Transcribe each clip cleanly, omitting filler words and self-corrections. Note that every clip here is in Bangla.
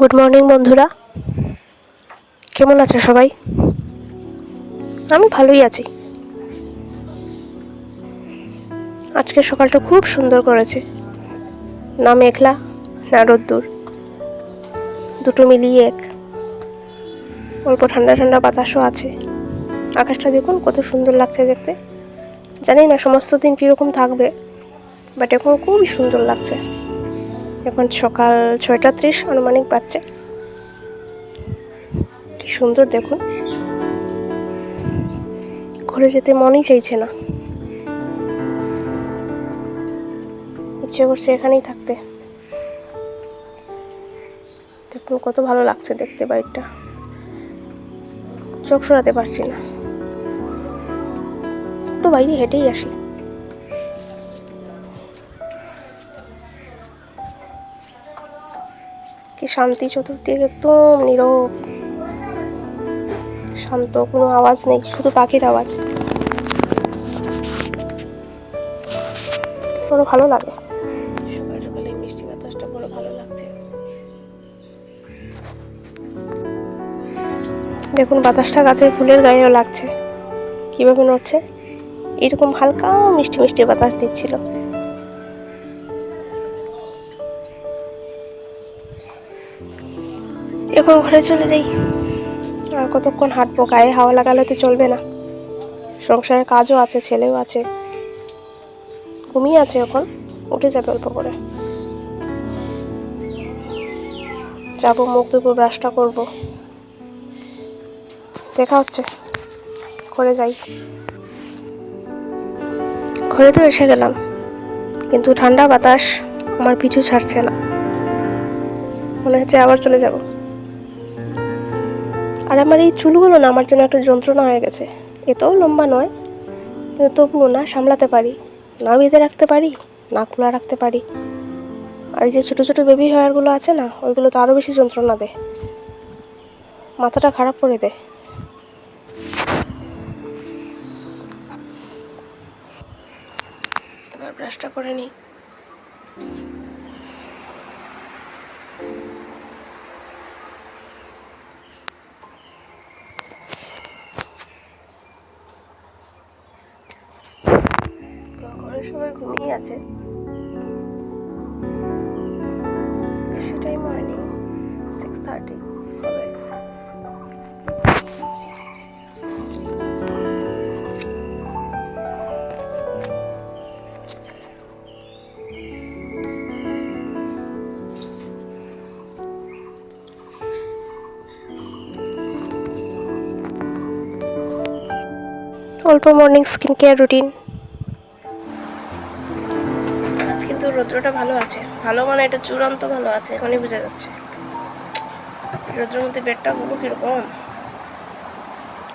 গুড মর্নিং বন্ধুরা, কেমন আছো সবাই? আমি ভালোই আছি। আজকে সকালটা খুব সুন্দর করেছে, না মেঘলা না রোদ্দুর, দুটো মিলিয়ে এক। অল্প ঠান্ডা ঠান্ডা বাতাসও আছে। আকাশটা দেখুন কত সুন্দর লাগছে দেখতে। জানি না সমস্ত দিন কীরকম থাকবে, বাট এখন খুবই সুন্দর লাগছে। এখন সকাল 6:30 আনুমানিক বাজছে। কি সুন্দর দেখুন, ঘরে যেতে মনই চাইছে না, ইচ্ছে করছে এখানেই থাকতে। দেখুন কত ভালো লাগছে দেখতে বাড়িটা, চোখ সরাতে পারছি না। একটু বাইরে হেঁটেই আসি। কি শান্তি, চতুর্দিকে একদম নীরব শান্ত, কোনো আওয়াজ নেই, শুধু পাখির আওয়াজ। বড় ভালো লাগে, সকাল সকালে মিষ্টি বাতাসটা বড় ভালো লাগছে। দেখুন বাতাসটা গাছের ফুলের গায়েও লাগছে, কিভাবে নড়ছে। এরকম হালকা মিষ্টি মিষ্টি বাতাস দিচ্ছিল। এখন ঘরে চলে যাই, আর কতক্ষণ হাঁটবো? গায়ে হাওয়া লাগালে তো চলবে না, সংসারের কাজও আছে, ছেলেও আছে। ঘুমিয়ে আছে, এখন উঠে যাবে অল্প করে। যাবো, মুখ ধুবো, ব্রাশটা করবো। দেখা হচ্ছে, ঘরে যাই। ঘরে তো এসে গেলাম, কিন্তু ঠান্ডা বাতাস আমার পিছু ছাড়ছে না, মনে হচ্ছে আবার চলে যাব। আর আমার এই চুলগুলো না আমার জন্য একটা যন্ত্রণা হয়ে গেছে। এতও লম্বা নয়, কিন্তু তবুও না সামলাতে পারি, না বেঁধে রাখতে পারি, না খোলা রাখতে পারি। আর এই যে ছোটো ছোটো বেবি হেয়ারগুলো আছে না, ওইগুলো তো আরও বেশি যন্ত্রণা দেয়, মাথাটা খারাপ করে দেয়। এবার ব্রাশটা করে নিই। ঘরের সবাই ঘুমিয়ে আছে, সেটাই মর্নিং 6:30 হবে। অল্প মর্নিং স্কিন কেয়ার রুটিন। আজ কিন্তু রৌদ্রটা ভালো আছে, ভালো মানে এটা চূড়ান্ত ভালো আছে, এখনই বোঝা যাচ্ছে। রৌদ্রের মধ্যে বেডটা হলো কিরকম,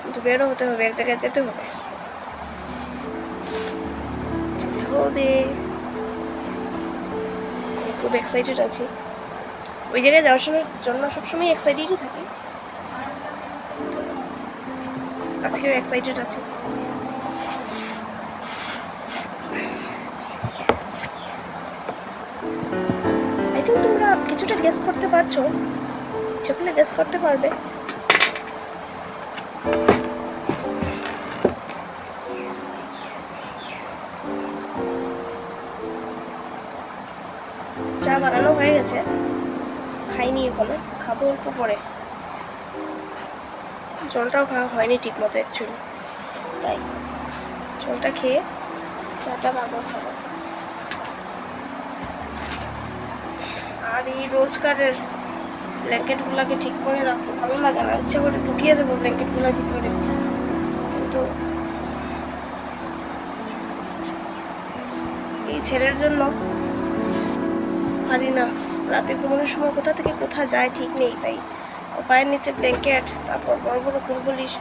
কিন্তু বেরও হতে হবে, এক জায়গায় যেতে হবে, যেতে হবে। খুব এক্সাইটেড আছি, ওই জায়গায় যাওয়ার জন্য সবসময় এক্সাইটেডই থাকি। আজকেও এক্সাইটেড আছি। আই থিঙ্ক তোমরা কিছুটা গেস করতে পারছো, ইচ্ছে করলে গেস করতে পারবে। চা বানানো হয়ে গেছে, খাইনি এখনো, খাবো অল্প পরে। জলটাও খাওয়া হয়নি ঠিক মতো অ্যাকচুয়ালি, তাই জলটা খেয়ে চাটা তারপর খাবো। আর এই রোজকারের ব্ল্যাঙ্কেটগুলোকে ঠিক করে রাখতে ভালো লাগে না, ইচ্ছে করে ঢুকিয়ে দেবো ব্ল্যাঙ্কেটগুলোর ভিতরে, কিন্তু এই ছেলের জন্য পারি না। রাতে ঘুমানোর সময় কোথা থেকে কোথা যায় ঠিক নেই, তাই পায়ের নিচে ব্ল্যাঙ্কেট, তারপর বড় বড় কুলবলিশ,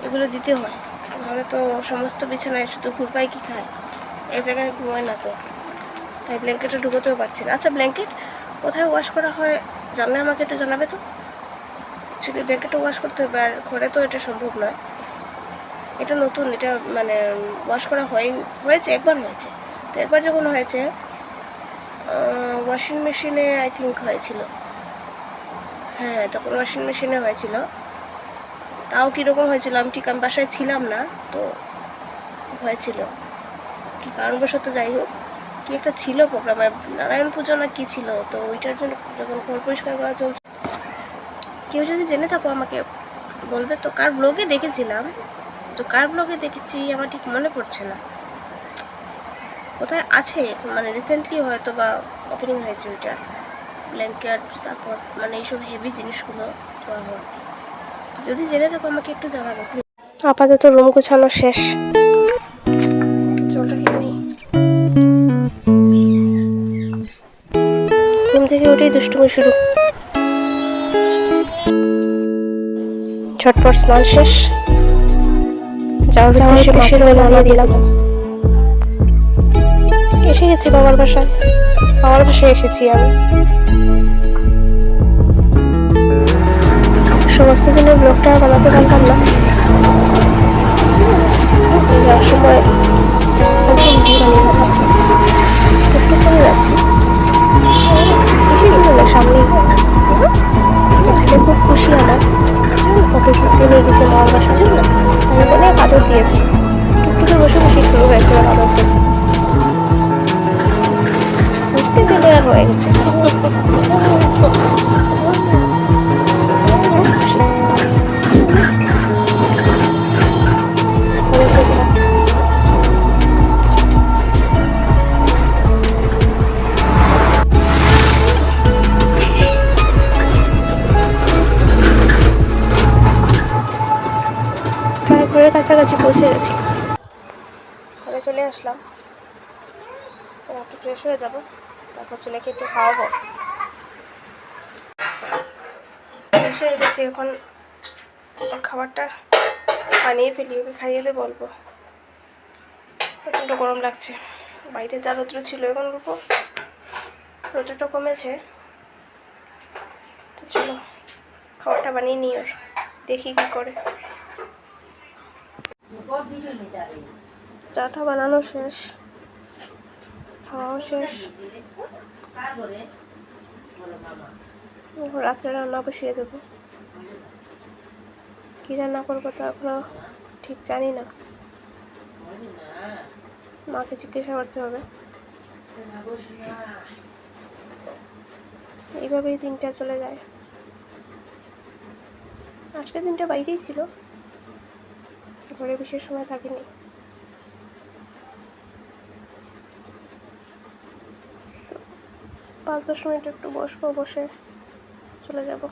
এগুলো দিতে হয়, নাহলে তো সমস্ত বিছানায় শুধু ঘুরপাই কি খায়, এক জায়গায় ঘুমায় না তো, তাই ব্ল্যাঙ্কেটে ঢুকোতেও পারছি না। আচ্ছা, ব্ল্যাঙ্কেট কোথায় ওয়াশ করা হয় জানলে আমাকে একটু জানাবে তো। অ্যাকচুয়ালি ব্ল্যাঙ্কেটও ওয়াশ করতে হবে, আর ঘরে তো এটা সম্ভব নয়, এটা নতুন, এটা মানে ওয়াশ করা হয়েছে, একবার হয়েছে, তো একবার যখন হয়েছে ওয়াশিং মেশিনে আই থিঙ্ক হয়েছিল, হ্যাঁ, তখন ওয়াশিং মেশিনে হয়েছিল। তাও কীরকম হয়েছিল, আমি বাসায় ছিলাম না, তো হয়েছিল কি কারণবশত, যাই হোক কি একটা ছিল প্রোগ্রামে, নারায়ণ পুজো না কি ছিল, তো ওইটার জন্য যখন ঘর পরিষ্কার করা চলছে। কেউ যদি জেনে থাকো আমাকে বলবে। তো কার ব্লগে দেখেছিলাম, তো কার ব্লগে দেখেছি আমার ঠিক মনে পড়ছে না, কোথায় আছে মানে রিসেন্টলি হয়তো বা ওপেনিং হয়েছে ওইটা, ব্ল্যাঙ্কেট, তারপর মানে এইসব হেভি জিনিসগুলো দেওয়া হয়। যদি জেনে থাকো আমাকে একটু জানাবো প্লিজ। আপাতত রুম গোছানো শেষ, জলটা খেয়ে নিই। ঘুম থেকে উঠেই দুষ্টুমি শুরু, ঝটপট স্নান শেষ, যাওয়ার উদ্দেশ্যে মাছের বেলা দিয়ে দিলাম। এসে গেছি বাবার বাসায়, বাবার বাসায় এসেছি আমি। সমস্ত দিনের ব্লগটা আর বানাতে পারলাম না, যাওয়ার সময় ভিডিও বানিয়ে গেলাম। একটু কমে যাচ্ছি, বেশি দূর না, সামনেই। তো ছেলে খুব খুশি আমার, ওকে ঘুরতে নিয়ে গেছে মামার বাসার জন্য, আমি অনেক আদর দিয়েছি। টুকটুকে বসে বসে শুরু হয়েছিল আদর দিতে, ঘুরতে গেলে আর হয়ে গেছে। প্রায় ঘরের কাছাকাছি পৌঁছে গেছি, ঘরে চলে আসলাম। একটু ফ্রেশ হয়ে যাব, তারপর ছেলেকে একটু খাওয়াবো। ফ্রেশ হয়ে গেছি, এখন খাবারটা বানিয়ে ফেলি, ওকে খাইয়ে দিয়ে বলবো। প্রচণ্ড গরম লাগছে, বাইরে যা রৌদ্র ছিল এখন রৌদ্রটা কমেছে। তো চলো খাবারটা বানিয়ে নিই, ওর দেখি কি করে। চাটা বানানো শেষ, খাওয়াও শেষ, রাত্রে রান্না বসিয়ে দেবো। কী রান্না করবো তা এখনো ঠিক জানি না, মাকে জিজ্ঞাসা করতে হবে। এইভাবেই দিনটা চলে যায়। আজকের দিনটা বাইরেই ছিল, ঘরে বিশেষ সময় থাকিনি। তো 5-10 মিনিট একটু বসবো, বসে চলে যাব।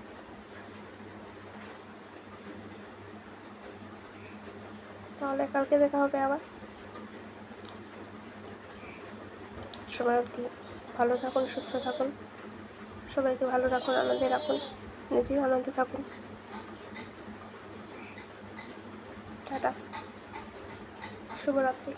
তাহলে কালকে দেখা হবে আবার। সবাই অবধি ভালো থাকুন, সুস্থ থাকুন, সবাইকে ভালো রাখুন, আনন্দে রাখুন, নিজেও আনন্দে থাকুন। টাটা, শুভরাত্রি।